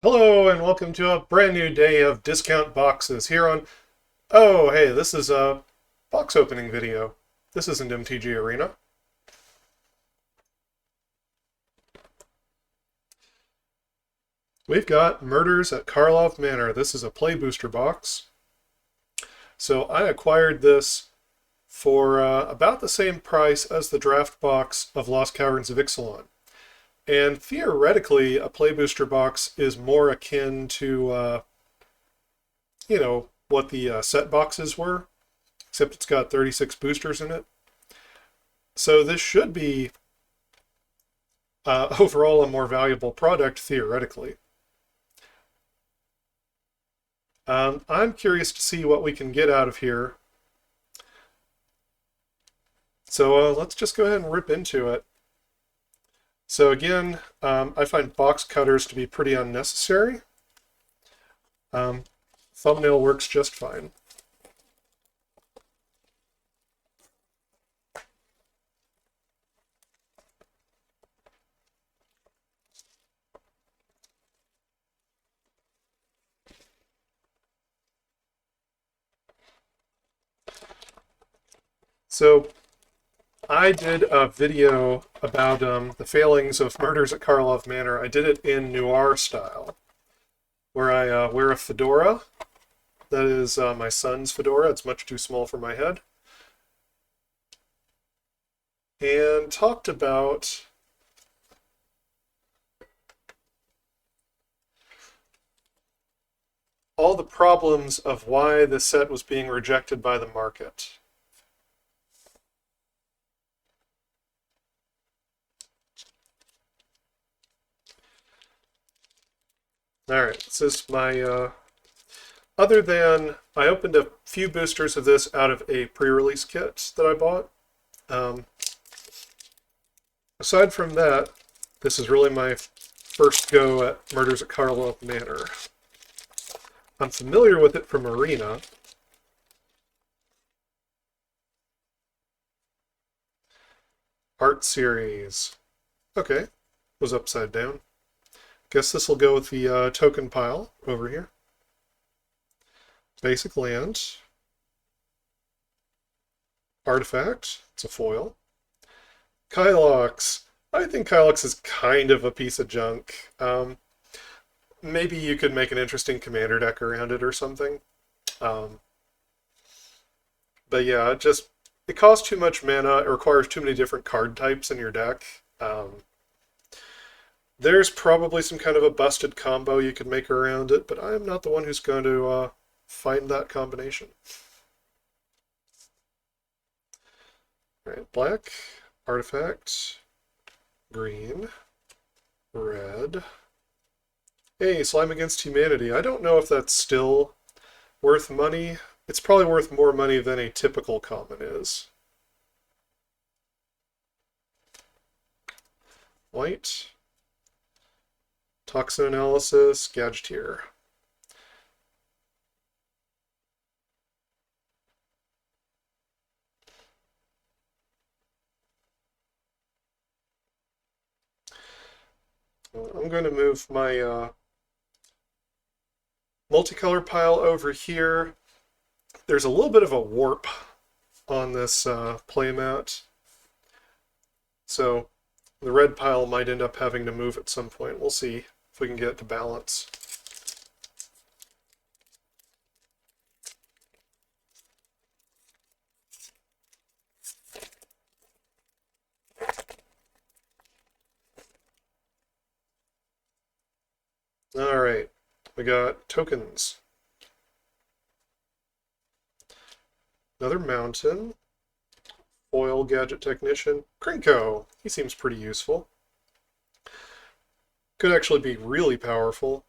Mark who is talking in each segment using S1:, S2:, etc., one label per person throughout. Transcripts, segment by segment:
S1: Hello and welcome to a brand new day of discount boxes here on... Oh, hey, this is a box opening video. This isn't MTG Arena. We've got Murders at Karlov Manor. This is a play booster box. So I acquired this for about the same price as the draft box of Lost Caverns of Ixalan. And theoretically, a play booster box is more akin to, what the set boxes were, except it's got 36 boosters in it. So this should be overall a more valuable product theoretically. I'm curious to see what we can get out of here. So let's just go ahead and rip into it. So again, I find box cutters to be pretty unnecessary. Thumbnail works just fine. So I did a video about the failings of Murders at Karlov Manor. I did it in noir style, where I wear a fedora. That is my son's fedora. It's much too small for my head. And talked about all the problems of why the set was being rejected by the market. Alright, this is my, other than, I opened a few boosters of this out of a pre-release kit that I bought. Aside from that, this is really my first go at Murders at Karlov Manor. I'm familiar with it from Arena. Art series. Okay, was upside down. Guess this will go with the token pile over here. Basic land. Artifact. It's a foil. Kylox. I think Kylox is kind of a piece of junk. Maybe you could make an interesting commander deck around it or something. But yeah, it costs too much mana. It requires too many different card types in your deck. There's probably some kind of a busted combo you could make around it, but I am not the one who's going to find that combination. Alright, black, artifact, green, red. Hey, Slime Against Humanity. I don't know if that's still worth money. It's probably worth more money than a typical common is. White. Toxin Analysis, Gadgeteer. I'm going to move my multicolor pile over here. There's a little bit of a warp on this playmat, so the red pile might end up having to move at some point. We'll see if we can get it to balance. Alright, we got tokens. Another mountain. Foil Gadget Technician. Krinko. He seems pretty useful. Could actually be really powerful.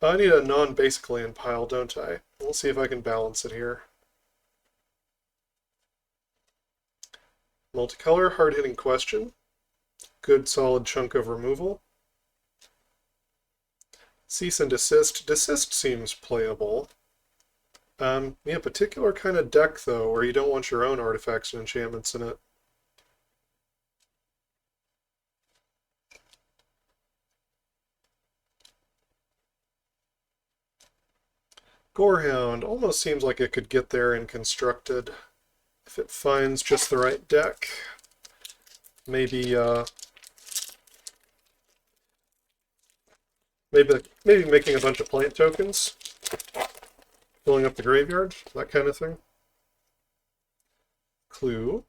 S1: I need a non-basic land pile, don't I? We'll see if I can balance it here. Multicolor, hard-hitting question. Good solid chunk of removal. Cease and Desist. Desist seems playable. Yeah, particular kind of deck, though, where you don't want your own artifacts and enchantments in it. Gorehound almost seems like it could get there in constructed if it finds just the right deck. Maybe maybe making a bunch of plant tokens, filling up the graveyard, that kind of thing. Clue.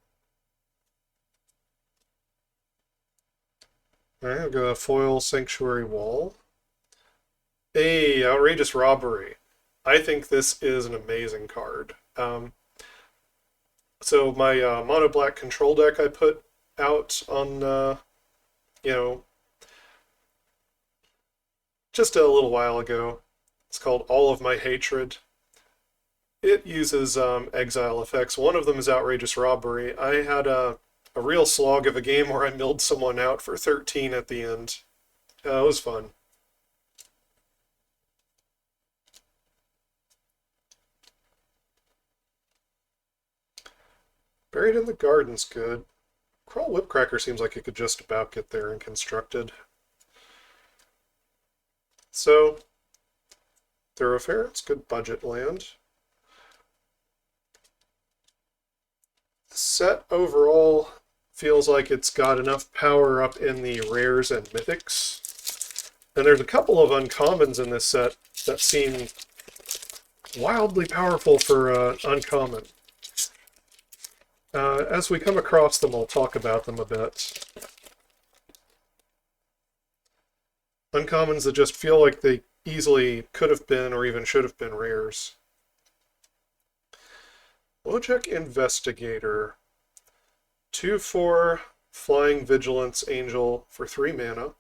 S1: Alright, I'll go foil Sanctuary Wall. Hey, Outrageous Robbery. I think this is an amazing card. So my mono black control deck I put out on, you know, just a little while ago. It's called All of My Hatred. It uses exile effects. One of them is Outrageous Robbery. I had a real slog of a game where I milled someone out for 13 at the end. It was fun. Buried in the Garden's good. Crawl Whipcracker seems like it could just about get there in constructed. So, Thoroughfare, it's good budget land. The set overall feels like it's got enough power up in the rares and mythics. And there's a couple of uncommons in this set that seem wildly powerful for uncommon. As we come across them, I'll talk about them a bit. Uncommons that just feel like they easily could have been or even should have been rares. Wojak Investigator. 2/4 Flying Vigilance Angel for 3 mana.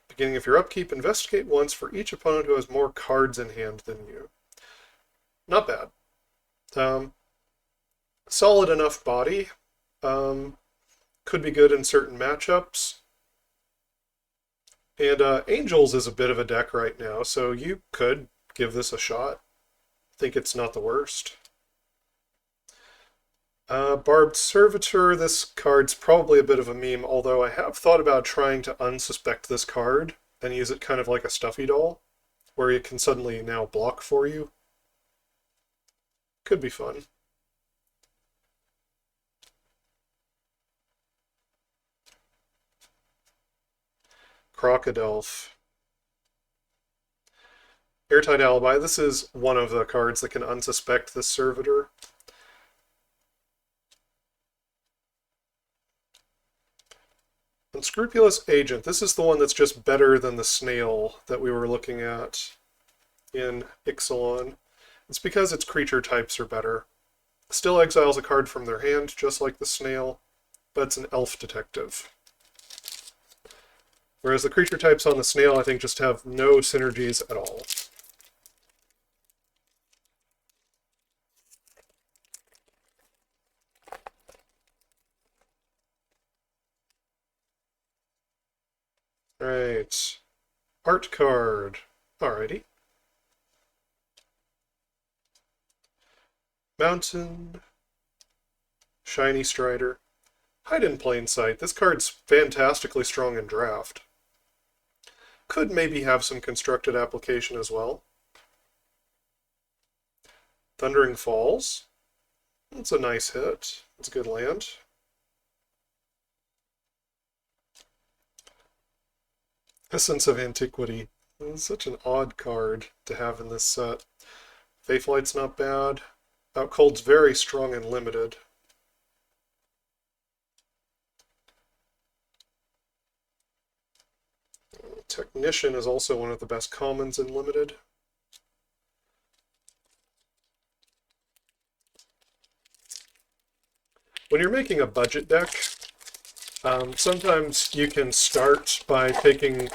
S1: Beginning of your upkeep, investigate once for each opponent who has more cards in hand than you. Not bad. Solid enough body. Could be good in certain matchups. And Angels is a bit of a deck right now, so you could give this a shot. I think it's not the worst. Barbed Servitor, this card's probably a bit of a meme, although I have thought about trying to unsuspect this card and use it kind of like a stuffy doll, where it can suddenly now block for you. Could be fun. Crocodile. Airtight Alibi. This is one of the cards that can unsuspect this Servitor. Unscrupulous Agent. This is the one that's just better than the snail that we were looking at in Ixalan. It's because its creature types are better. Still exiles a card from their hand, just like the snail, but it's an elf detective. Whereas the creature types on the snail, I think, just have no synergies at all. Right. Art card. Alrighty. Mountain. Shiny Strider. Hide in Plain Sight. This card's fantastically strong in draft. Could maybe have some constructed application as well. Thundering Falls. That's a nice hit. It's a good land. Essence of Antiquity. It's such an odd card to have in this set. Faithlight's not bad. Outcold's very strong and limited. Technician is also one of the best commons in limited. When you're making a budget deck, sometimes you can start by taking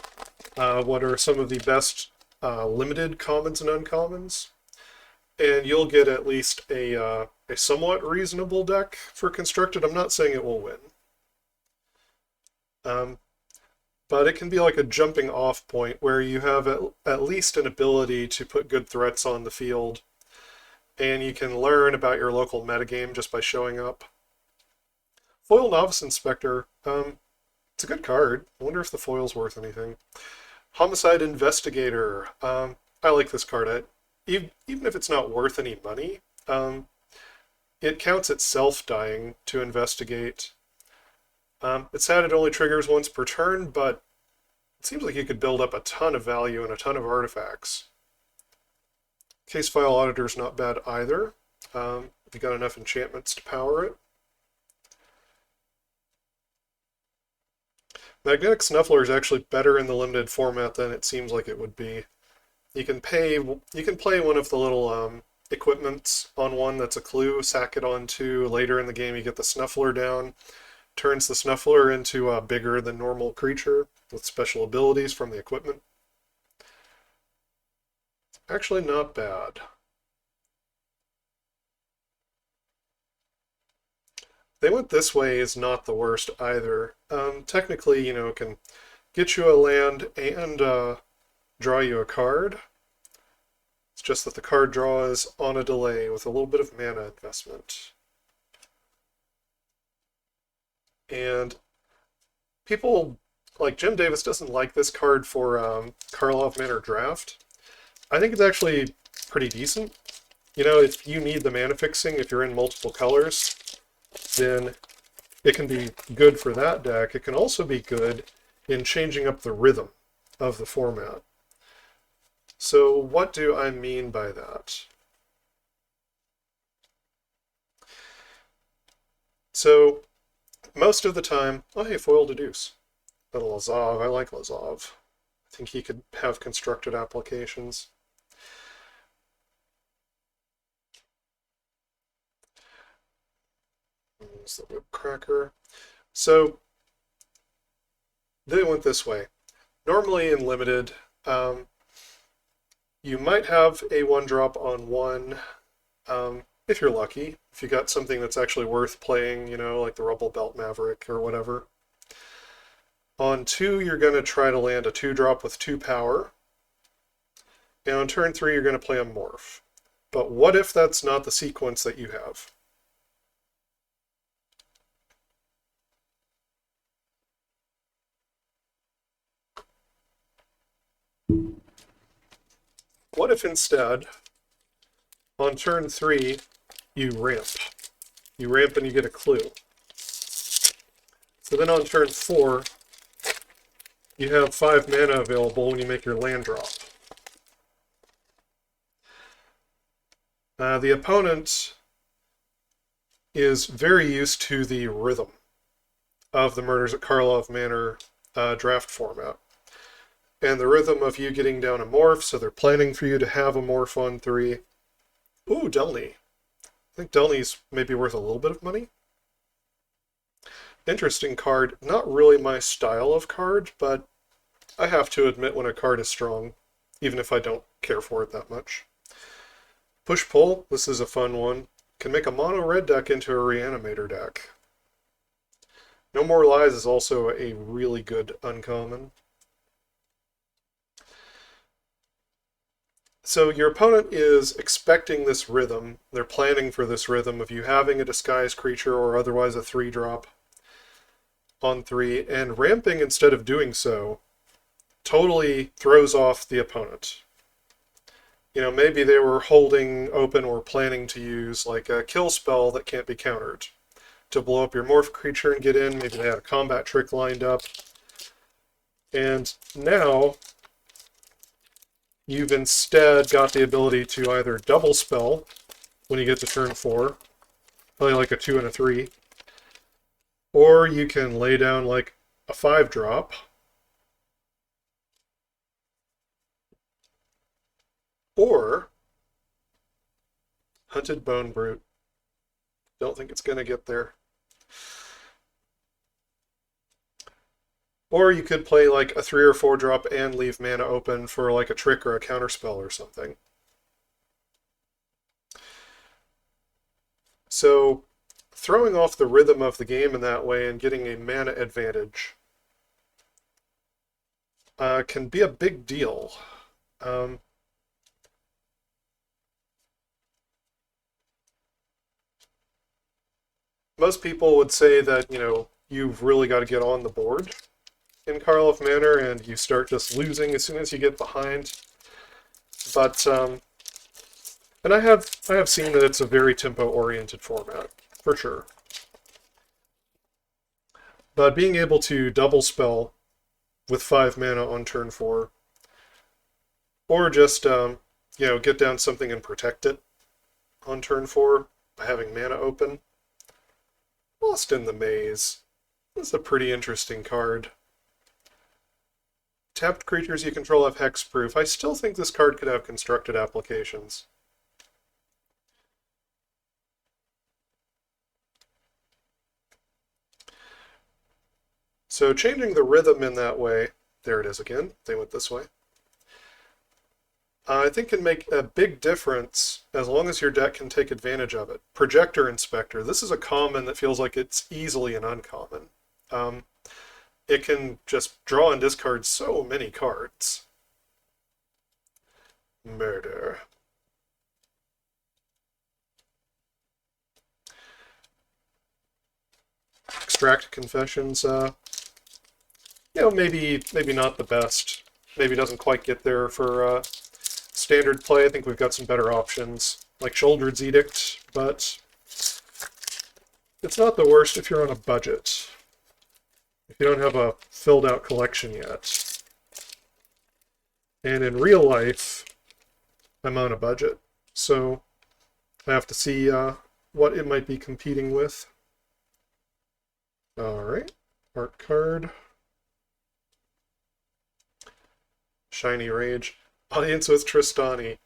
S1: what are some of the best limited commons and uncommons, and you'll get at least a somewhat reasonable deck for constructed. I'm not saying it will win. But it can be like a jumping off point where you have at least an ability to put good threats on the field, and you can learn about your local metagame just by showing up. Foil Novice Inspector, it's a good card. I wonder if the foil's worth anything. Homicide Investigator, I like this card. even if it's not worth any money, it counts itself dying to investigate. It's sad it only triggers once per turn, but it seems like you could build up a ton of value and a ton of artifacts. Case file auditor's not bad either, if you got enough enchantments to power it. Magnetic Snuffler is actually better in the limited format than it seems like it would be. You can play one of the little equipments on one that's a clue, sack it on two. Later in the game you get the Snuffler down, turns the Snuffler into a bigger than normal creature with special abilities from the equipment. Actually not bad. They went this way is not the worst either. Technically, it can get you a land and draw you a card. It's just that the card draw is on a delay with a little bit of mana investment. And people, like Jim Davis doesn't like this card for Karlov Manor Draft. I think it's actually pretty decent. If you need the mana fixing, if you're in multiple colors, then it can be good for that deck. It can also be good in changing up the rhythm of the format. So what do I mean by that? So most of the time, oh hey, foil deduce. A Lazov, I like Lazov. I think he could have constructed applications. Use the whip cracker. So they went this way. Normally in limited, you might have a 1-drop on 1, if you're lucky. If you got something that's actually worth playing, like the Rubble Belt Maverick or whatever. On 2, you're going to try to land a 2-drop with 2 power. And on turn 3, you're going to play a Morph. But what if that's not the sequence that you have? What if instead, on turn 3, you ramp? You ramp and you get a clue. So then on turn 4, you have 5 mana available when you make your land drop. The opponent is very used to the rhythm of the Murders at Karlov Manor draft format. And the rhythm of you getting down a morph, so they're planning for you to have a morph on 3. Ooh, Delny. I think Delny's maybe worth a little bit of money. Interesting card. Not really my style of card, but I have to admit when a card is strong, even if I don't care for it that much. Push-pull, this is a fun one. Can make a mono-red deck into a reanimator deck. No More Lies is also a really good uncommon. So your opponent is expecting this rhythm. They're planning for this rhythm of you having a disguised creature or otherwise a 3-drop on 3, and ramping instead of doing so totally throws off the opponent. Maybe they were holding open or planning to use like a kill spell that can't be countered to blow up your morph creature and get in. Maybe they had a combat trick lined up. And now you've instead got the ability to either double spell when you get to turn 4, probably like a 2 and a 3, or you can lay down like a 5-drop, or Hunted Bone Brute. Don't think it's going to get there. Or you could play like a 3 or 4-drop and leave mana open for like a trick or a counterspell or something. So throwing off the rhythm of the game in that way and getting a mana advantage can be a big deal. Most people would say that, you've really got to get on the board in Karlov Manor, and you start just losing as soon as you get behind. But And I have seen that it's a very tempo-oriented format, for sure. But being able to double spell with 5 mana on turn 4, or just get down something and protect it on turn 4 by having mana open. Lost in the Maze. This is a pretty interesting card. Tapped creatures you control have hexproof. I still think this card could have constructed applications. So changing the rhythm in that way, there it is again, they went this way, I think can make a big difference as long as your deck can take advantage of it. Projector Inspector, this is a common that feels like it's easily an uncommon. It can just draw and discard so many cards. Murder. Extract Confessions, maybe not the best. Maybe doesn't quite get there for standard play. I think we've got some better options, like Shouldered's Edict, but it's not the worst if you're on a budget. If you don't have a filled-out collection yet. And in real life, I'm on a budget, so I have to see what it might be competing with. Alright, art card. Shiny Rage. Audience with Tristani.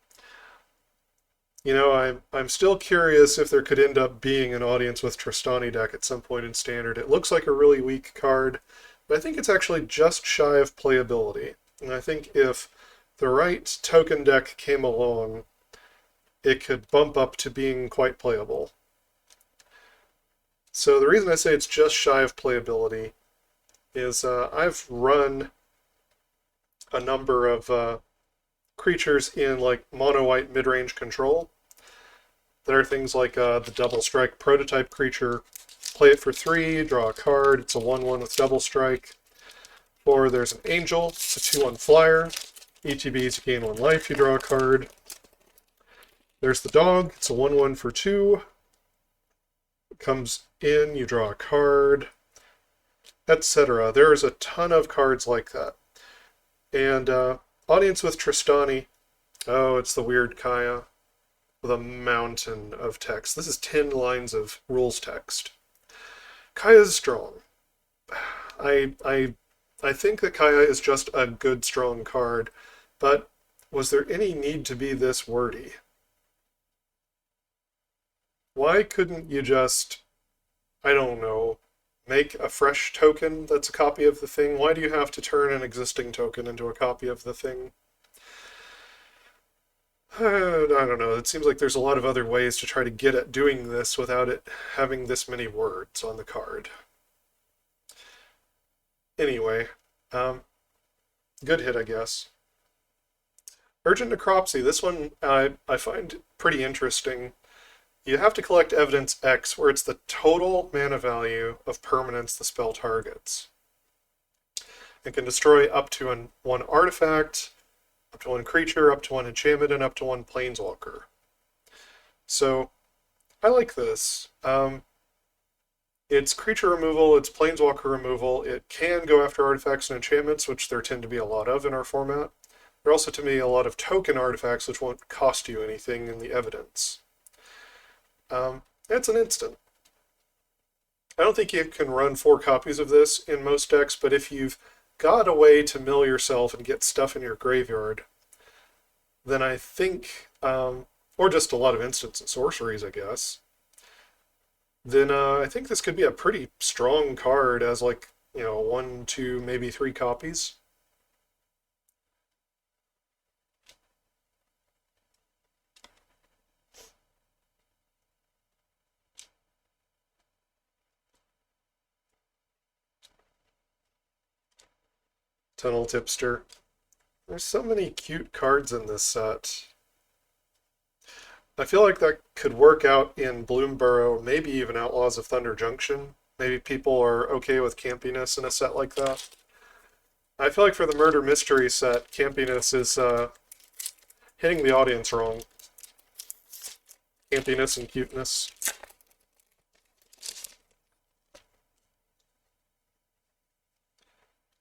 S1: I'm still curious if there could end up being an Audience with Tristani deck at some point in Standard. It looks like a really weak card, but I think it's actually just shy of playability. And I think if the right token deck came along, it could bump up to being quite playable. So the reason I say it's just shy of playability is I've run a number of creatures in like mono-white mid-range control. There are things like the Double Strike prototype creature. Play it for 3, draw a card. It's a 1/1 with Double Strike. Or there's an Angel. It's a 2/1 flyer. ETBs, you gain 1 life, you draw a card. There's the Dog. It's a 1/1 for 2. It comes in, you draw a card, etc. There's a ton of cards like that. And Audience with Tristani. Oh, it's the weird Kaya with a mountain of text. This is 10 lines of rules text. Kaya is strong. I think that Kaya is just a good, strong card, but was there any need to be this wordy? Why couldn't you just, I don't know, make a fresh token that's a copy of the thing? Why do you have to turn an existing token into a copy of the thing? I don't know. It seems like there's a lot of other ways to try to get at doing this without it having this many words on the card. Anyway, good hit, I guess. Urgent Necropsy. This one I find pretty interesting. You have to collect evidence X, where it's the total mana value of permanents the spell targets. It can destroy up to one artifact, up to 1 creature, up to 1 enchantment, and up to 1 planeswalker. So, I like this. It's creature removal, it's planeswalker removal. It can go after artifacts and enchantments, which there tend to be a lot of in our format. There are also, to me, a lot of token artifacts, which won't cost you anything in the evidence. It's an instant. I don't think you can run 4 copies of this in most decks, but if you've got a way to mill yourself and get stuff in your graveyard, then I think, or just a lot of instants and sorceries, I guess, then I think this could be a pretty strong card as 1, 2, maybe 3 copies. Tunnel Tipster. There's so many cute cards in this set. I feel like that could work out in Bloomborough, maybe even Outlaws of Thunder Junction. Maybe people are okay with campiness in a set like that. I feel like for the Murder Mystery set, campiness is hitting the audience wrong. campiness and cuteness.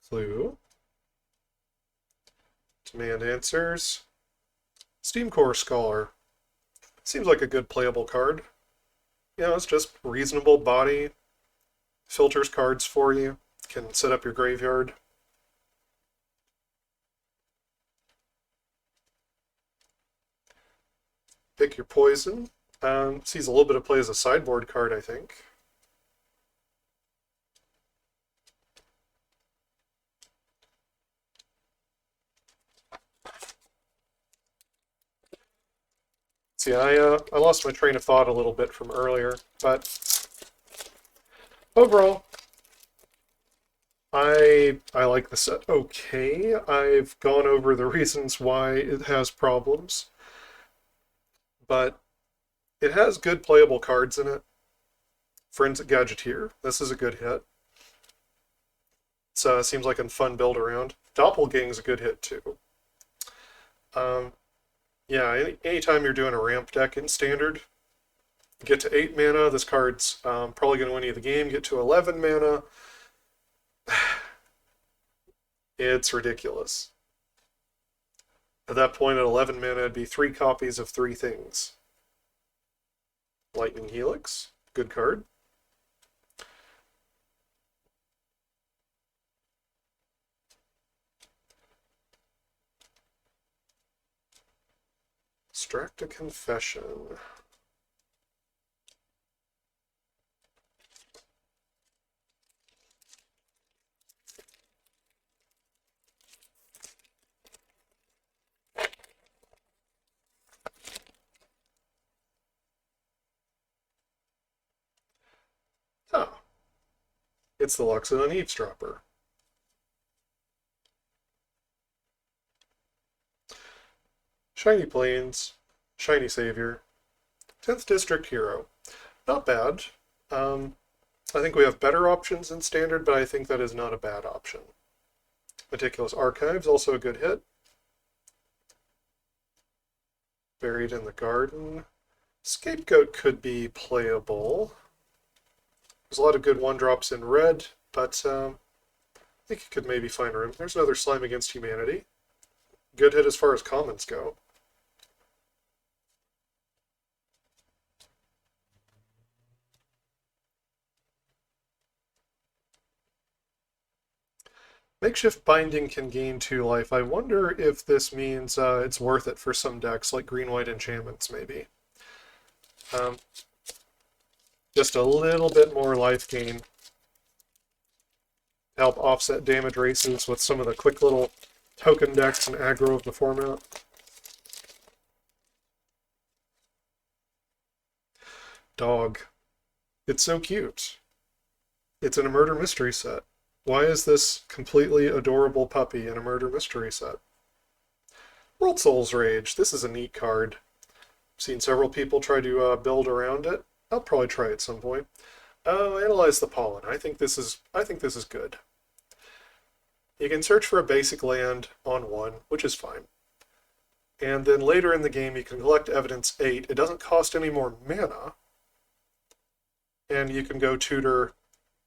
S1: Clue. Demand answers. Steam Core Scholar. Seems like a good playable card. You know, it's just reasonable body. Filters cards for you. Can set up your graveyard. Pick your poison. Sees a little bit of play as a sideboard card, I think. See, I lost my train of thought a little bit from earlier, but overall, I like the set okay. I've gone over the reasons why it has problems, but it has good playable cards in it. Forensic Gadgeteer, this is a good hit. It seems like a fun build around. Doppelgang's a good hit too. Yeah, anytime you're doing a ramp deck in Standard, get to 8 mana, this card's probably going to win you the game. Get to 11 mana, it's ridiculous. At that point, at 11 mana, it'd be 3 copies of 3 things. Lightning Helix, good card. Extract a Confession. Oh. It's the Luxon Eavesdropper. Shiny Plains, Shiny Savior, 10th District Hero. Not bad. I think we have better options in Standard, but I think that is not a bad option. Meticulous Archives, also a good hit. Buried in the Garden. Scapegoat could be playable. There's a lot of good 1-drops in red, but I think you could maybe find room. There's another Slime Against Humanity. Good hit as far as commons go. Makeshift Binding can gain 2 life. I wonder if this means it's worth it for some decks, like Green-White Enchantments, maybe. Just a little bit more life gain. Help offset damage races with some of the quick little token decks and aggro of the format. Dog. It's so cute. It's in a murder mystery set. Why is this completely adorable puppy in a murder mystery set? World Soul's Rage. This is a neat card. I've seen several people try to build around it. I'll probably try it at some point. Analyze the Pollen. I think this is good. You can search for a basic land on 1, which is fine. And then later in the game, you can collect evidence 8. It doesn't cost any more mana. And you can go tutor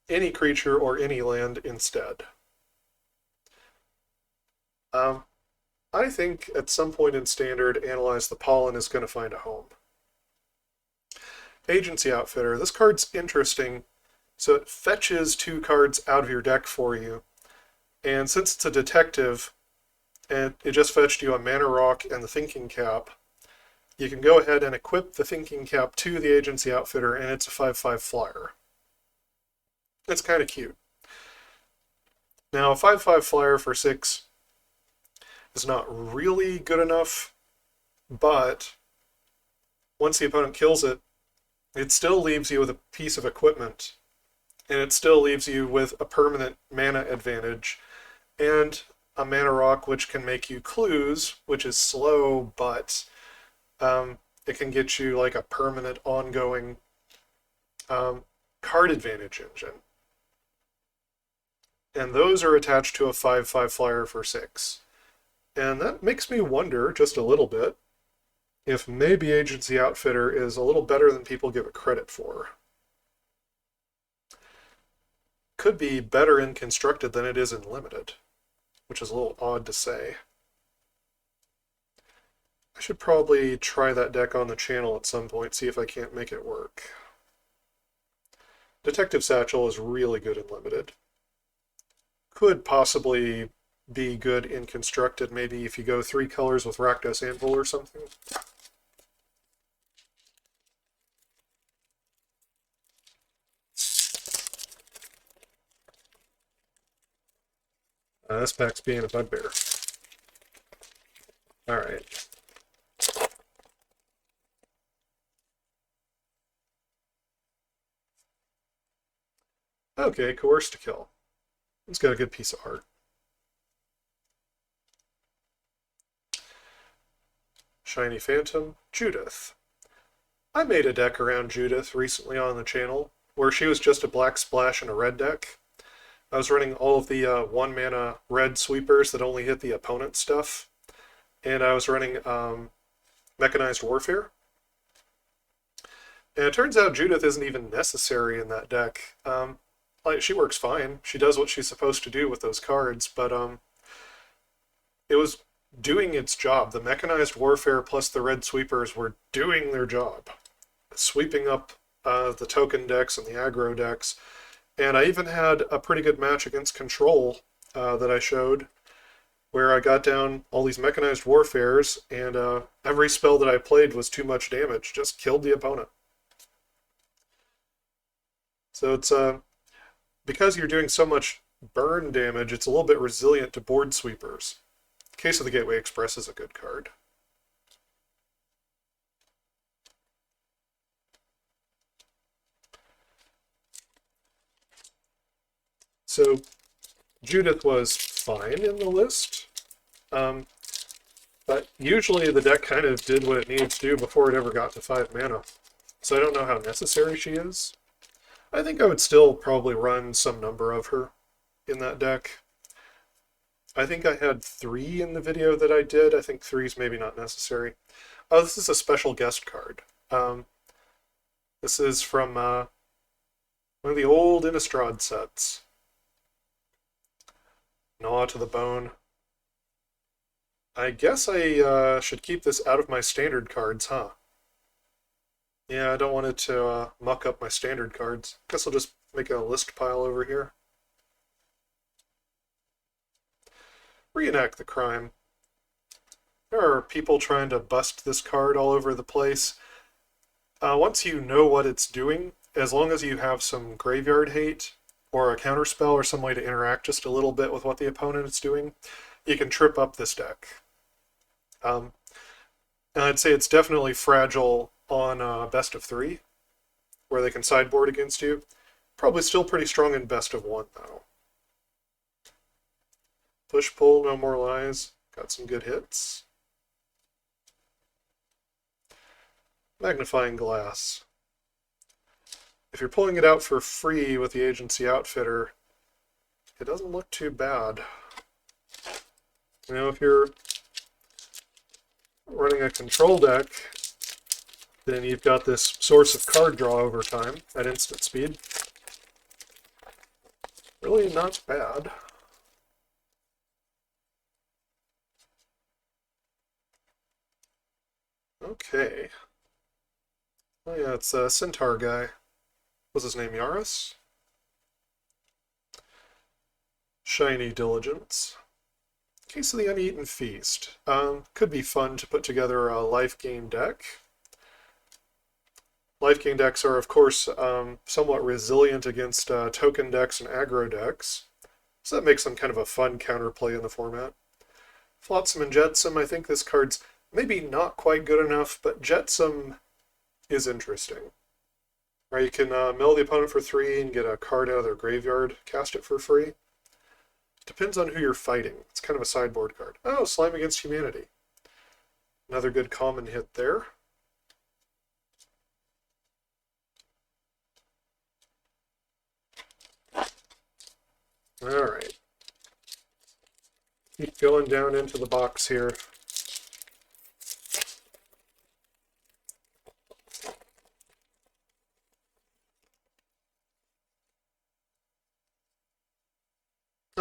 S1: any creature or any land instead. I think at some point in Standard, Analyze the Pollen is going to find a home. Agency Outfitter. This card's interesting. So it fetches 2 cards out of your deck for you. And since it's a detective, and it just fetched you a Mana Rock and the Thinking Cap, you can go ahead and equip the Thinking Cap to the Agency Outfitter, and it's a 5/5 flyer. It's kind of cute. Now, a 5/5 flyer for 6 is not really good enough, but once the opponent kills it, it still leaves you with a piece of equipment, and it still leaves you with a permanent mana advantage, and a Mana Rock which can make you clues, which is slow, but it can get you like a permanent ongoing card advantage engine. And those are attached to a 5/5 flyer for 6. And that makes me wonder just a little bit, if maybe Agency Outfitter is a little better than people give it credit for. Could be better in Constructed than it is in Limited, which is a little odd to say. I should probably try that deck on the channel at some point, see if I can't make it work. Detective Satchel is really good in Limited. Could possibly be good in Constructed, maybe if you go 3 colors with Rakdos Anvil or something. This pack's being a bugbear. Alright. Okay, Coerce to Kill. It's got a good piece of art. Shiny Phantom, Judith. I made a deck around Judith recently on the channel, where she was just a black splash and a red deck. I was running all of the 1-mana red sweepers that only hit the opponent stuff, and I was running Mechanized Warfare. And it turns out Judith isn't even necessary in that deck. Like, she works fine. She does what she's supposed to do with those cards, but it was doing its job. The Mechanized Warfare plus the red sweepers were doing their job, sweeping up the token decks and the aggro decks. And I even had a pretty good match against Control that I showed, where I got down all these Mechanized Warfares, and every spell that I played was too much damage, just killed the opponent. So it's because you're doing so much burn damage, it's a little bit resilient to board sweepers. Case of the Gateway Express is a good card. So Judith was fine in the list, but usually the deck kind of did what it needed to do before it ever got to 5 mana. So I don't know how necessary she is. I think I would still probably run some number of her in that deck. I think I had 3 in the video that I did. I think 3 is maybe not necessary. Oh, this is a special guest card. This is from one of the old Innistrad sets. Gnaw to the Bone. I guess I should keep this out of my standard cards, huh? Yeah, I don't want it to muck up my standard cards. Guess I'll just make a list pile over here. Reenact the Crime. There are people trying to bust this card all over the place. Once you know what it's doing, as long as you have some graveyard hate, or a counterspell, or some way to interact just a little bit with what the opponent is doing, you can trip up this deck. And I'd say it's definitely fragile on best of 3, where they can sideboard against you. Probably still pretty strong in best of 1, though. Push, pull, no more lies. Got some good hits. Magnifying Glass. If you're pulling it out for free with the Agency Outfitter, it doesn't look too bad. You know, if you're running a control deck, then you've got this source of card draw over time at instant speed. Really not bad. Okay. Oh yeah, it's a Centaur guy. What's his name, Yaris? Shiny Diligence. Case of the Uneaten Feast. Could be fun to put together a life gain deck. Life gain decks are, of course, somewhat resilient against token decks and aggro decks, so that makes them kind of a fun counterplay in the format. Flotsam and Jetsam, I think this card's maybe not quite good enough, but Jetsam is interesting. Right, you can mill the opponent for 3 and get a card out of their graveyard, cast it for free. Depends on who you're fighting. It's kind of a sideboard card. Oh, Slime Against Humanity. Another good common hit there. Alright. Keep going down into the box here.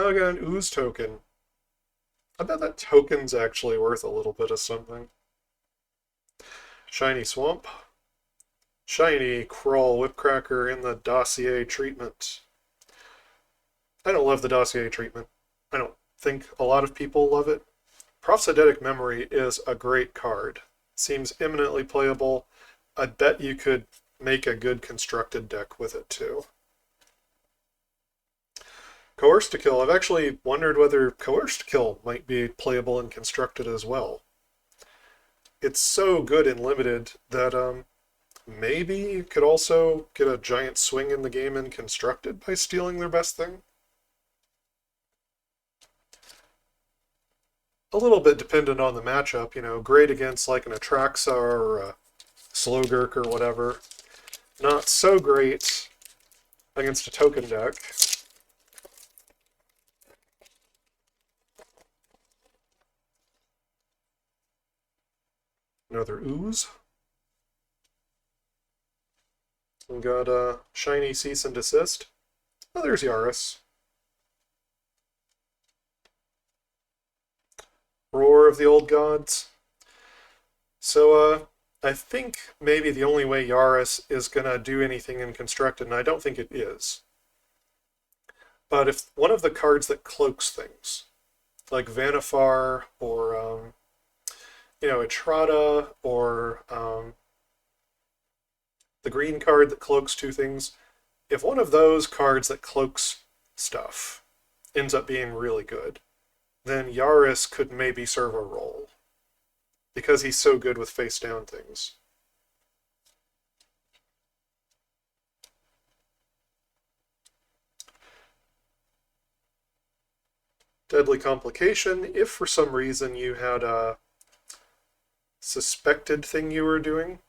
S1: Oh, I got an ooze token. I bet that token's actually worth a little bit of something. Shiny Swamp. Shiny Crawl Whipcracker in the Dossier treatment. I don't love the Dossier treatment. I don't think a lot of people love it. Prophetic Memory is a great card. Seems eminently playable. I bet you could make a good constructed deck with it too. Coerced to Kill. I've actually wondered whether Coerced to Kill might be playable and constructed as well. It's so good in Limited that maybe you could also get a giant swing in the game in constructed by stealing their best thing. A little bit dependent on the matchup, you know, great against like an Atraxa or a Slogurk or whatever. Not so great against a token deck. Another ooze. We got a shiny Cease and Desist. Oh, there's Yaris. Roar of the Old Gods. So, I think maybe the only way Yaris is gonna do anything in Constructed, and I don't think it is. But if one of the cards that cloaks things, like Vanifar or Etrata or the green card that cloaks two things, if one of those cards that cloaks stuff ends up being really good, then Yaris could maybe serve a role, because he's so good with face-down things. Deadly Complication, if for some reason you had a suspected thing you were doing,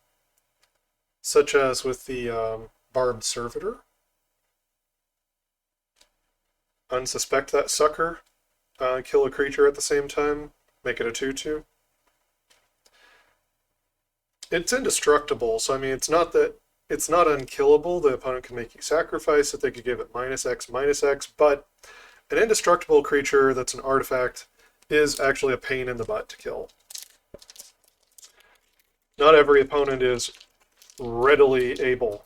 S1: such as with the Barbed Servitor. Unsuspect that sucker, kill a creature at the same time, make it a 2/2. It's indestructible, so I mean, it's not unkillable. The opponent can make you sacrifice it, they could give it -X/-X, but an indestructible creature that's an artifact is actually a pain in the butt to kill. Not every opponent is readily able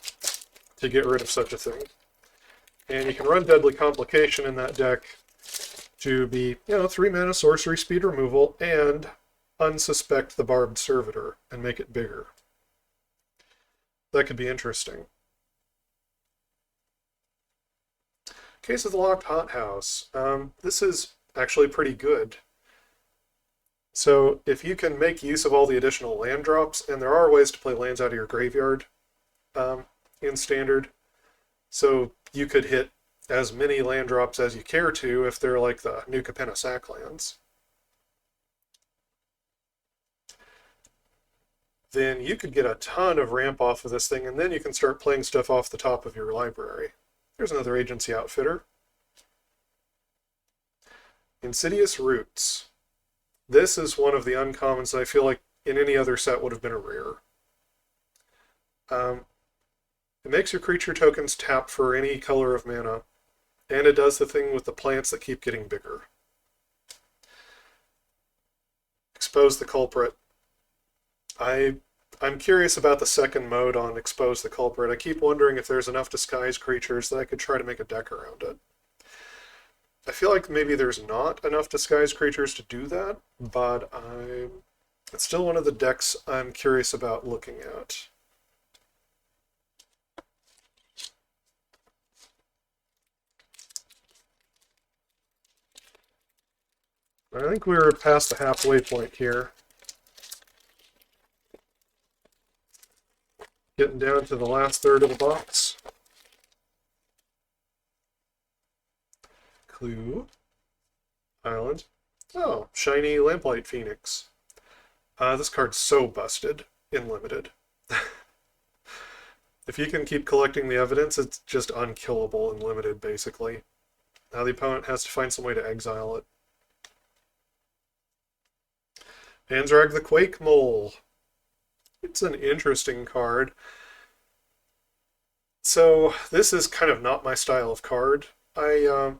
S1: to get rid of such a thing. And you can run Deadly Complication in that deck to be, 3 mana sorcery speed removal and unsuspect the Barbed Servitor and make it bigger. That could be interesting. Case of the Locked Hothouse. This is actually pretty good. So if you can make use of all the additional land drops, and there are ways to play lands out of your graveyard in Standard, so you could hit as many land drops as you care to if they're like the New Capenna Sack lands. Then you could get a ton of ramp off of this thing, and then you can start playing stuff off the top of your library. There's another Agency Outfitter. Insidious Roots. This is one of the uncommons that I feel like in any other set would have been a rare. It makes your creature tokens tap for any color of mana, and it does the thing with the plants that keep getting bigger. Expose the Culprit. I'm curious about the second mode on Expose the Culprit. I keep wondering if there's enough disguise creatures that I could try to make a deck around it. I feel like maybe there's not enough disguise creatures to do that, but it's still one of the decks I'm curious about looking at. I think we're past the halfway point here. Getting down to the last third of the box. Clue. Island. Oh, shiny Lamplight Phoenix. This card's so busted in Limited. If you can keep collecting the evidence, it's just unkillable in Limited, basically. Now the opponent has to find some way to exile it. Anzrag the Quake Mole. It's an interesting card. So this is kind of not my style of card. I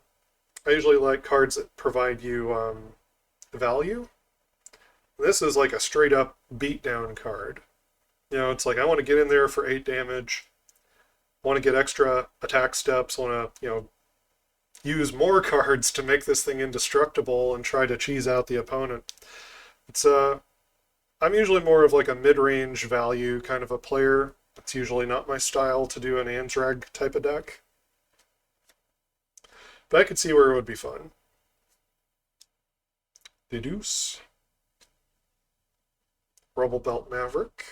S1: I usually like cards that provide you value. This is like a straight up beatdown card. You know, it's like I want to get in there for 8 damage, want to get extra attack steps, want to, use more cards to make this thing indestructible and try to cheese out the opponent. It's I'm usually more of like a mid-range value kind of a player. It's usually not my style to do an Ansrag type of deck. But I could see where it would be fun. Deduce. Rubble Belt Maverick.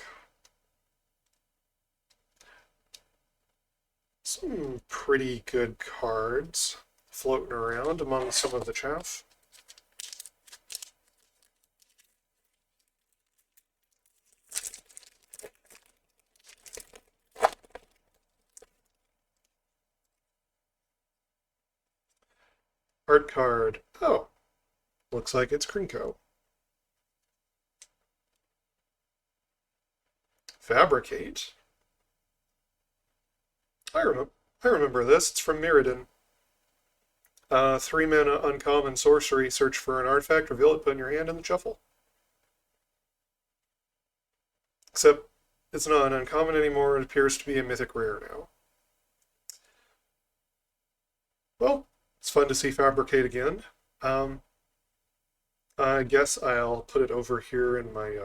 S1: Some pretty good cards floating around among some of the chaff. Art card. Oh, looks like it's Krinko. Fabricate. I remember this. It's from Mirrodin. 3 mana uncommon sorcery. Search for an artifact, reveal it, put in your hand, and then shuffle. Except it's not an uncommon anymore. It appears to be a mythic rare now. Well, it's fun to see Fabricate again. I guess I'll put it over here in my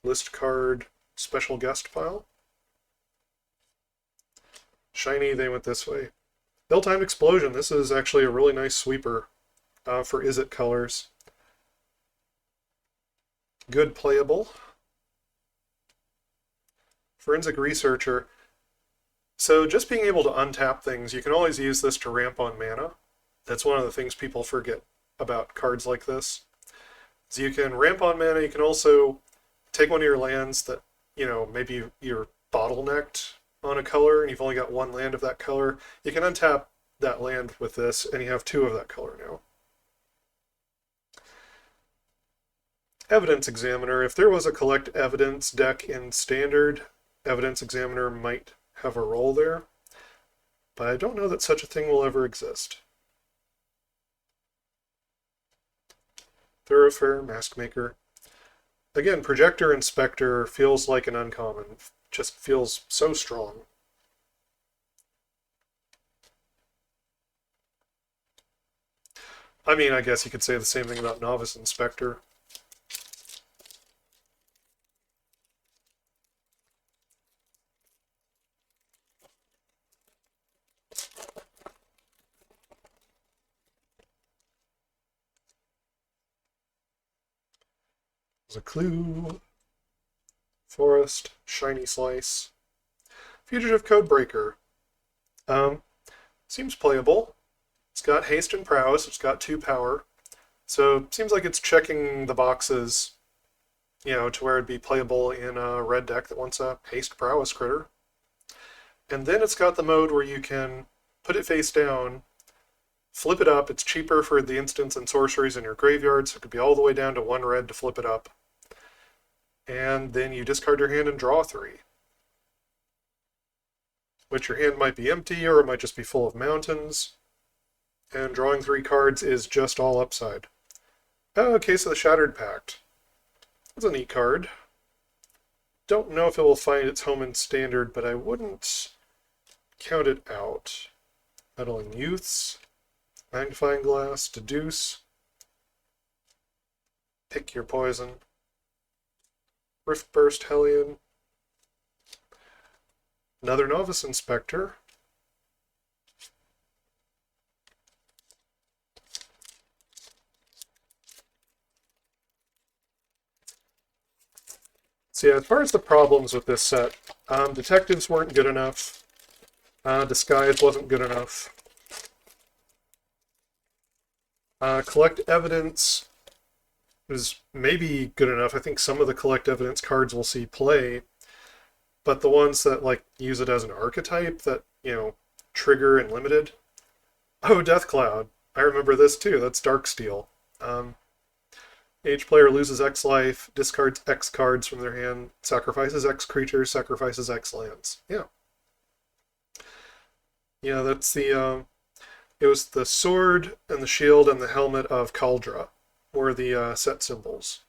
S1: list card special guest pile. Shiny, they went this way. Bell-timed Explosion. This is actually a really nice sweeper for Izzet colors. Good playable. Forensic Researcher. So just being able to untap things, you can always use this to ramp on mana. That's one of the things people forget about cards like this. So you can ramp on mana, you can also take one of your lands that, maybe you're bottlenecked on a color and you've only got 1 land of that color. You can untap that land with this and you have 2 of that color now. Evidence Examiner. If there was a collect evidence deck in Standard, Evidence Examiner might have a role there, but I don't know that such a thing will ever exist. Thoroughfare, Maskmaker. Again, Projector Inspector feels like an uncommon. Just feels so strong. I mean, I guess you could say the same thing about Novice Inspector. There's a clue. Forest, Shiny Slice. Fugitive Codebreaker. Seems playable. It's got haste and prowess, it's got 2 power. So it seems like it's checking the boxes, to where it'd be playable in a red deck that wants a haste prowess critter. And then it's got the mode where you can put it face down, flip it up. It's cheaper for the instants and sorceries in your graveyard, so it could be all the way down to 1 red to flip it up. And then you discard your hand and draw 3. Which your hand might be empty, or it might just be full of mountains. And drawing 3 cards is just all upside. Oh, Case of the Shattered Pact. That's a neat card. Don't know if it will find its home in Standard, but I wouldn't count it out. Meddling Youths. Magnifying Glass. Deduce. Pick your poison. Riftburst Hellion. Another Novice Inspector. So yeah, as far as the problems with this set, detectives weren't good enough. Disguise wasn't good enough. Collect evidence is maybe good enough. I think some of the collect evidence cards will see play, but the ones that use it as an archetype that, trigger and limited. Oh, Death Cloud. I remember this too. That's Darksteel. Each player loses X life, discards X cards from their hand, sacrifices X creatures, sacrifices X lands. Yeah. Yeah, that's the It was the sword and the shield and the helmet of Kaldra were the set symbols.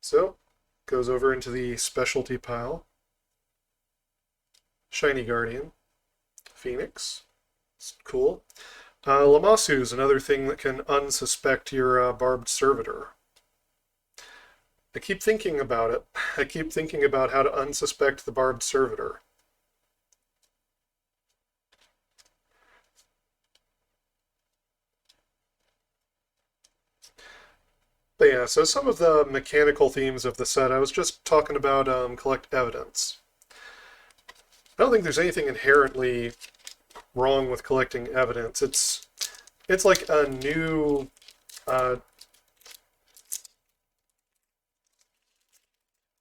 S1: So, goes over into the specialty pile. Shiny Guardian. Phoenix. It's cool. Lamassu is another thing that can unsuspect your barbed servitor. I keep thinking about it. I keep thinking about how to unsuspect the barbed servitor. But yeah, so some of the mechanical themes of the set, I was just talking about collect evidence. I don't think there's anything inherently wrong with collecting evidence. It's like a new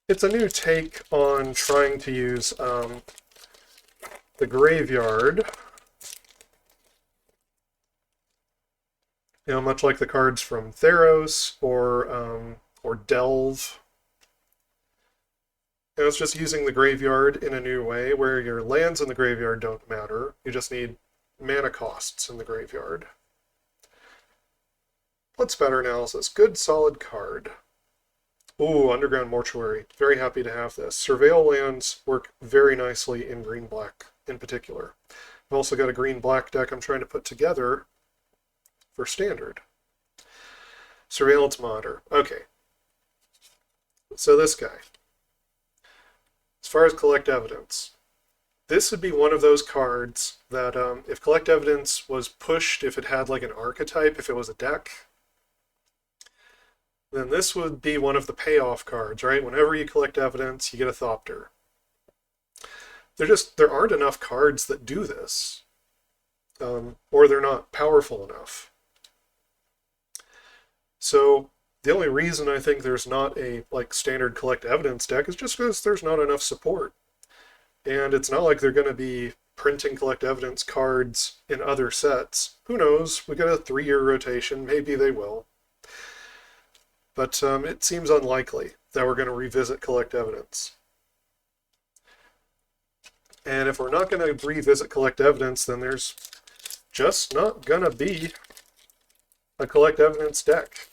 S1: it's a new take on trying to use the graveyard. You know, much like the cards from Theros or Delve. You know, it's just using the graveyard in a new way where your lands in the graveyard don't matter. You just need mana costs in the graveyard. Blood Spatter Analysis. Good, solid card. Ooh, Underground Mortuary. Very happy to have this. Surveil lands work very nicely in green-black in particular. I've also got a green-black deck I'm trying to put together for Standard. Surveillance Monitor. Okay. So this guy. As far as Collect Evidence, this would be one of those cards that if Collect Evidence was pushed, if it had like an archetype, if it was a deck, then this would be one of the payoff cards, right? Whenever you collect evidence, you get a Thopter. There aren't enough cards that do this, or they're not powerful enough. So the only reason I think there's not a standard collect evidence deck is just because there's not enough support. And it's not like they're going to be printing collect evidence cards in other sets. Who knows? We got a 3-year rotation. Maybe they will. But it seems unlikely that we're going to revisit collect evidence. And if we're not going to revisit collect evidence, then there's just not going to be a collect evidence deck.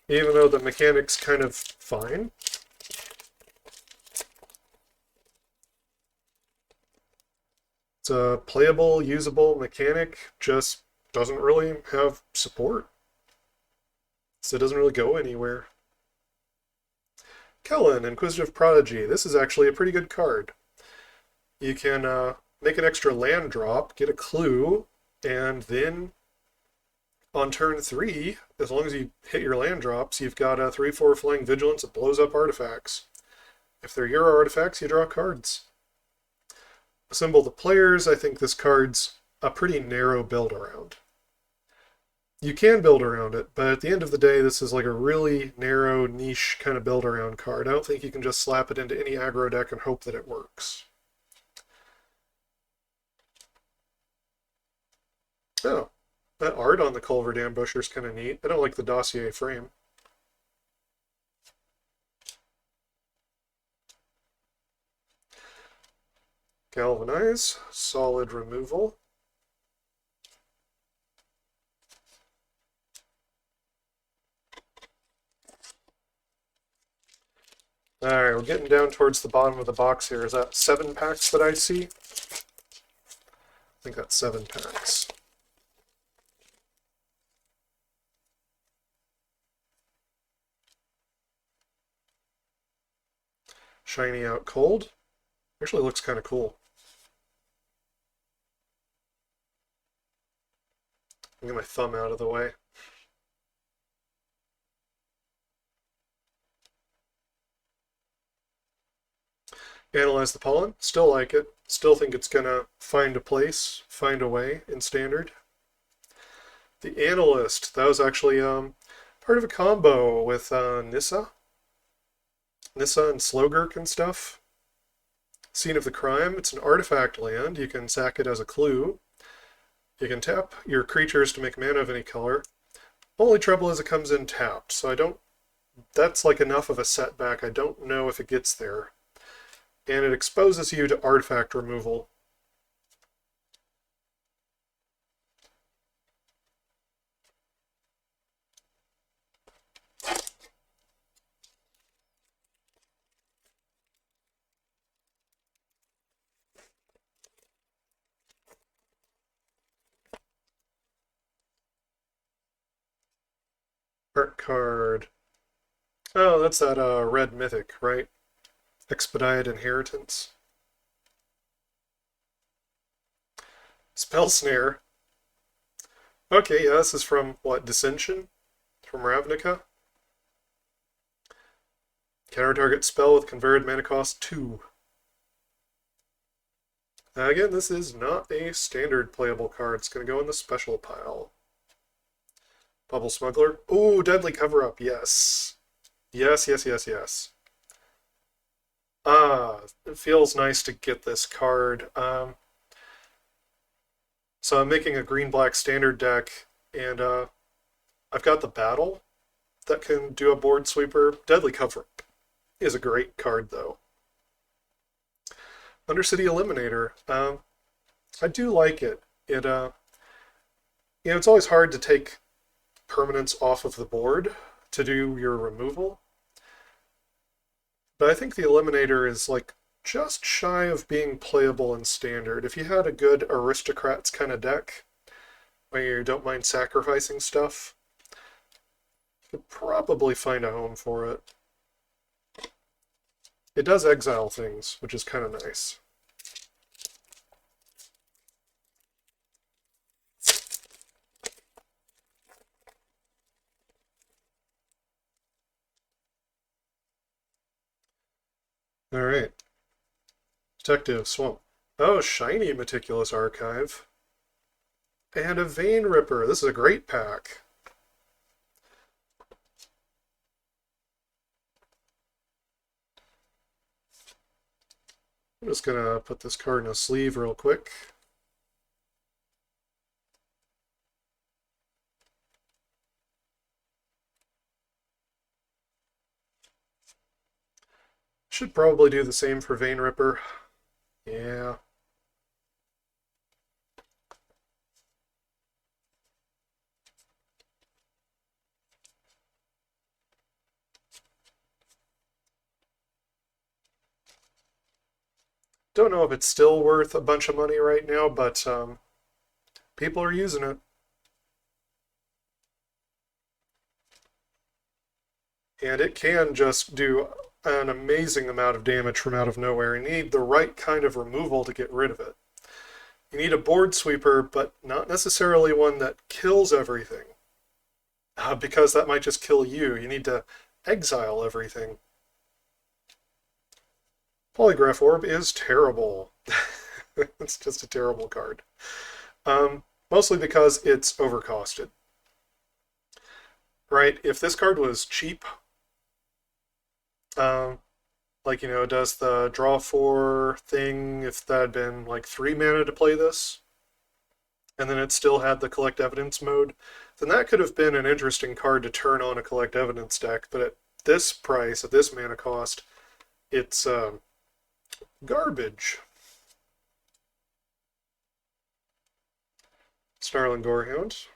S1: Even though the mechanic's kind of fine. It's a playable, usable mechanic, just doesn't really have support. So it doesn't really go anywhere. Kellen, Inquisitive Prodigy. This is actually a pretty good card. You can make an extra land drop, get a clue, and then on turn 3, as long as you hit your land drops, you've got a 3/4 Flying Vigilance that blows up artifacts. If they're your artifacts, you draw cards. Assemble the players. I think this card's a pretty narrow build around. You can build around it, but at the end of the day, this is like a really narrow, niche kind of build around card. I don't think you can just slap it into any aggro deck and hope that it works. Oh, that art on the Culvered Ambusher is kind of neat. I don't like the dossier frame. Galvanize, solid removal. Alright, we're getting down towards the bottom of the box here. Is that 7 packs that I see? I think that's 7 packs. Shiny out cold. Actually looks kind of cool. I'll get my thumb out of the way. Analyze the pollen. Still like it. Still think it's going to find a place, find a way in Standard. The Analyst. That was actually part of a combo with Nissa. Nissa and Slogurk and stuff. Scene of the Crime. It's an artifact land. You can sack it as a clue. You can tap your creatures to make mana of any color. Only trouble is it comes in tapped, so I don't... That's like enough of a setback. I don't know if it gets there. and it exposes you to artifact removal. Art card. Oh, that's that red mythic, right? Expedited Inheritance. Spell Snare. Okay, yeah, this is from, what, Dissension? From Ravnica? Counter target spell with converted mana cost 2. Again, this is not a standard playable card. It's going to go in the special pile. Bubble Smuggler. Ooh, Deadly Cover-Up, yes. Yes, yes, yes, yes. It feels nice to get this card. So I'm making a green-black standard deck, and I've got the Battle that can do a board sweeper. Deadly Cover-Up is a great card, though. Undercity Eliminator. I do like it. It it's always hard to take permanents off of the board to do your removal. But I think the Eliminator is like just shy of being playable in Standard. If you had a good Aristocrats kind of deck, where you don't mind sacrificing stuff, you could probably find a home for it. It does exile things, which is kind of nice. Alright. Detective Swamp. Oh, shiny Meticulous Archive. And a Vein Ripper. This is a great pack. I'm just gonna put this card in a sleeve real quick. Should probably do the same for Vein Ripper. Yeah. Don't know if it's still worth a bunch of money right now, but people are using it. And it can just do an amazing amount of damage from out of nowhere. You need the right kind of removal to get rid of it. You need a board sweeper, but not necessarily one that kills everything, because that might just kill you. You need to exile everything. Polygraph Orb is terrible. It's just a terrible card. Mostly because it's overcosted. Right? If this card was cheap, like, does the draw 4 thing, if that had been like 3 mana to play this, and then it still had the Collect Evidence mode, then that could have been an interesting card to turn on a Collect Evidence deck, but at this price, at this mana cost, it's garbage. Snarling Gorehound.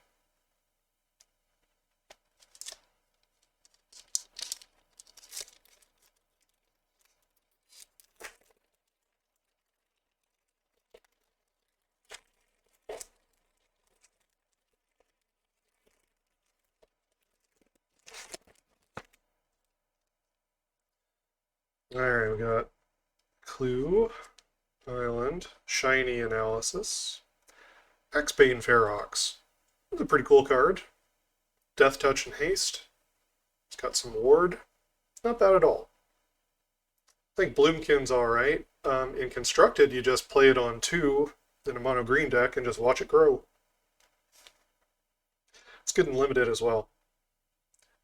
S1: Alright, we got Clue, Island, Shiny Analysis, Axbane Ferox. That's a pretty cool card. Death Touch and Haste. It's got some ward. Not bad at all. I think Bloomkin's alright. In Constructed, you just play it on 2 in a mono green deck and just watch it grow. It's good and limited as well.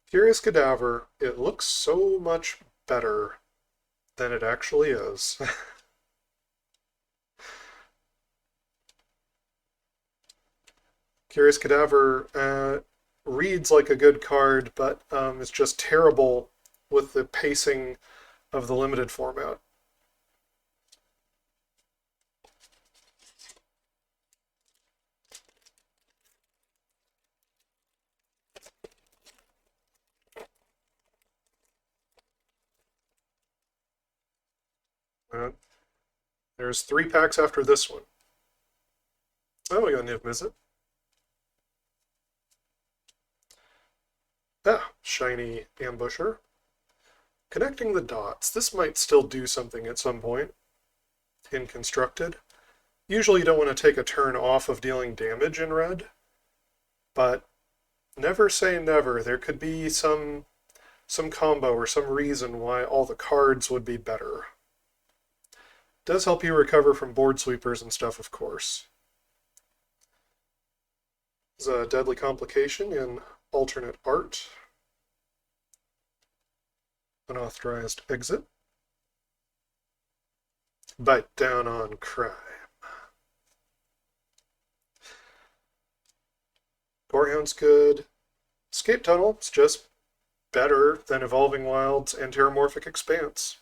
S1: Curious Cadaver, it looks so much better than it actually is. Curious Cadaver reads like a good card, but it's just terrible with the pacing of the limited format. Uh, there's 3 packs after this one. Oh, we got a Niv Mizzet. Ah, shiny Ambusher. Connecting the dots. This might still do something at some point in Constructed. Usually you don't want to take a turn off of dealing damage in red, but never say never. There could be some combo or some reason why all the cards would be better. Does help you recover from board sweepers and stuff, of course. There's a Deadly Complication in alternate art. Unauthorized exit. Bite down on crime. Gorehound's good. Escape Tunnel is just better than Evolving Wilds and Terramorphic Expanse.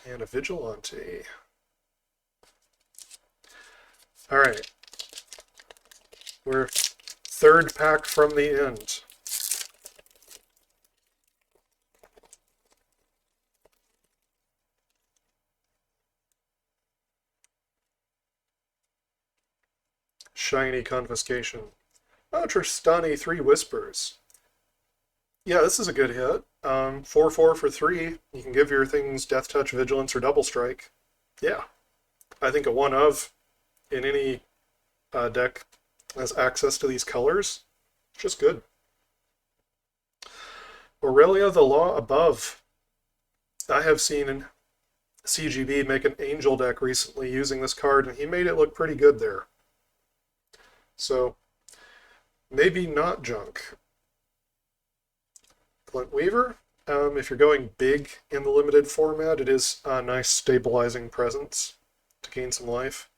S1: And a Vigilante. Alright. We're 3rd pack from the end. Shiny Confiscation. Oh, Tristani, 3 Whispers. Yeah, this is a good hit. 4/4 for 3. You can give your things Death Touch, Vigilance, or Double Strike. Yeah. I think a 1-of in any deck has access to these colors. Just good. Aurelia, the Law Above. I have seen CGB make an Angel deck recently using this card, and he made it look pretty good there. So, maybe not junk. Glint Weaver, if you're going big in the limited format, it is a nice stabilizing presence to gain some life.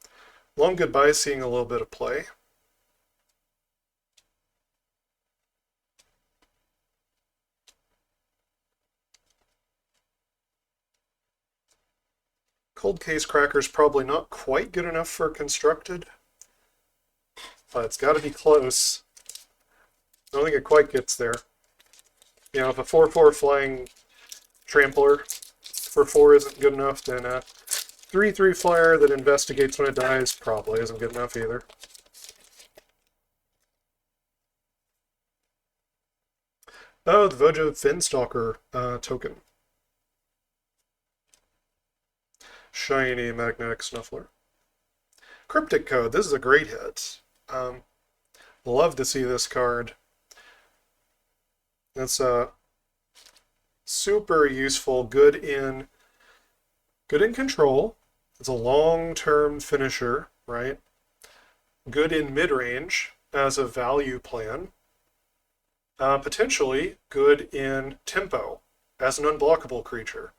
S1: Long Goodbye, seeing a little bit of play. Cold Case Cracker's probably not quite good enough for Constructed, but it's got to be close. I don't think it quite gets there. You know, if a 4/4 flying trampler for 4 isn't good enough, then a 3/3 flyer that investigates when it dies probably isn't good enough either. Oh, the Voja Finstalker token. Shiny Magnetic Snuffler. Cryptic Code, this is a great hit. Love to see this card. It's super useful, good in control. It's a long-term finisher, right? Good in mid-range as a value plan. Potentially good in tempo as an unblockable creature.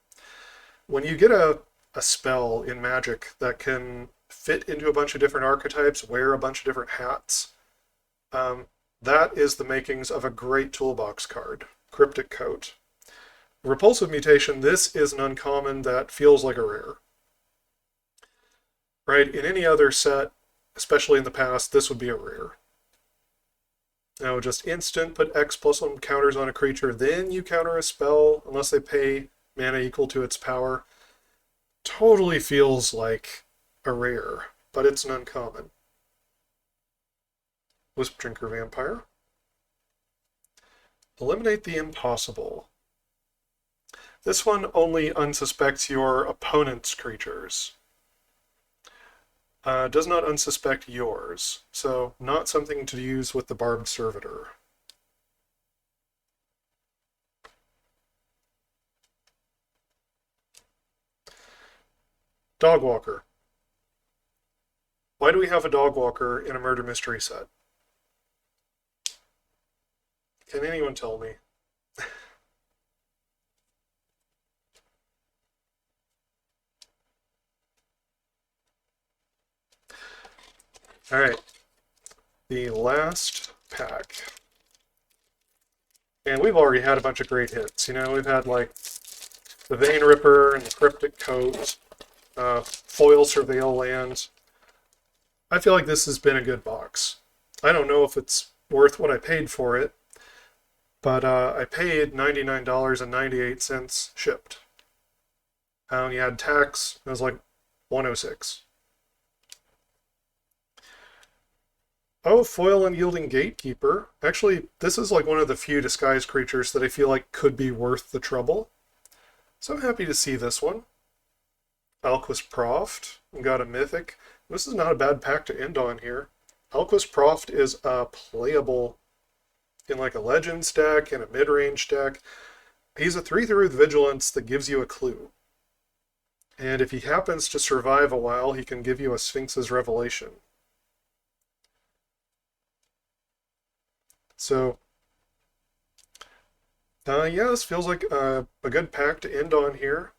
S1: When you get a spell in Magic that can fit into a bunch of different archetypes, wear a bunch of different hats, that is the makings of a great toolbox card, Cryptic Coat. Repulsive Mutation, this is an uncommon that feels like a rare. Right, in any other set, especially in the past, this would be a rare. Now, just instant, put X+1 counters on a creature, then you counter a spell, unless they pay mana equal to its power. Totally feels like a rare, but it's an uncommon. Wisp Drinker Vampire. Eliminate the Impossible. This one only unsuspects your opponent's creatures. Does not unsuspect yours, so not something to use with the Barbed Servitor. Dogwalker. Why do we have a Dogwalker in a murder mystery set? Can anyone tell me? All right, the last pack. And we've already had a bunch of great hits. You know, we've had like the Vein Ripper and the Cryptic Coat, Foil Surveil Land. I feel like this has been a good box. I don't know if it's worth what I paid for it, but I paid $99.98 shipped. And you had tax, it was like 106. Oh, foil unyielding gatekeeper. Actually, this is like one of the few disguise creatures that I feel like could be worth the trouble. So I'm happy to see this one. Alquist Proft, got a mythic. This is not a bad pack to end on here. Alquist Proft is playable in like a Legends deck and a mid-range deck. He's a 3/3 with Vigilance that gives you a clue. And if he happens to survive a while, he can give you a Sphinx's Revelation. So, yeah, this feels like a good pack to end on here.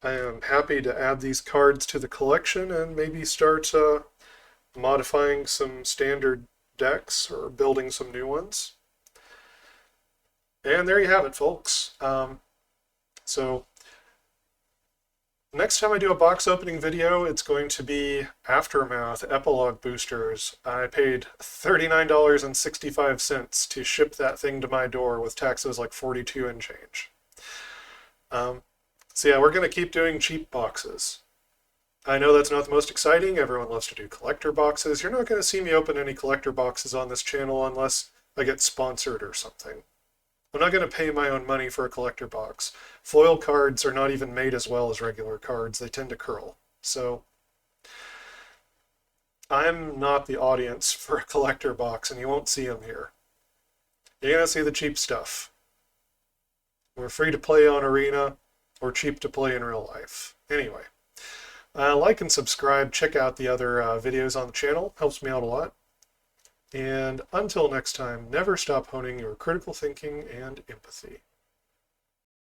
S1: I am happy to add these cards to the collection and maybe start modifying some standard decks or building some new ones. And there you have it, folks. So next time I do a box opening video, it's going to be Aftermath Epilogue Boosters. I paid $39.65 to ship that thing to my door with taxes like 42 and change. So yeah, we're going to keep doing cheap boxes. I know that's not the most exciting. Everyone loves to do collector boxes. You're not going to see me open any collector boxes on this channel unless I get sponsored or something. I'm not going to pay my own money for a collector box. Foil cards are not even made as well as regular cards. They tend to curl. So I'm not the audience for a collector box, and you won't see them here. You're going to see the cheap stuff. We're free to play on Arena, or cheap to play in real life. Anyway, like and subscribe. Check out the other videos on the channel. Helps me out a lot. And until next time, never stop honing your critical thinking and empathy.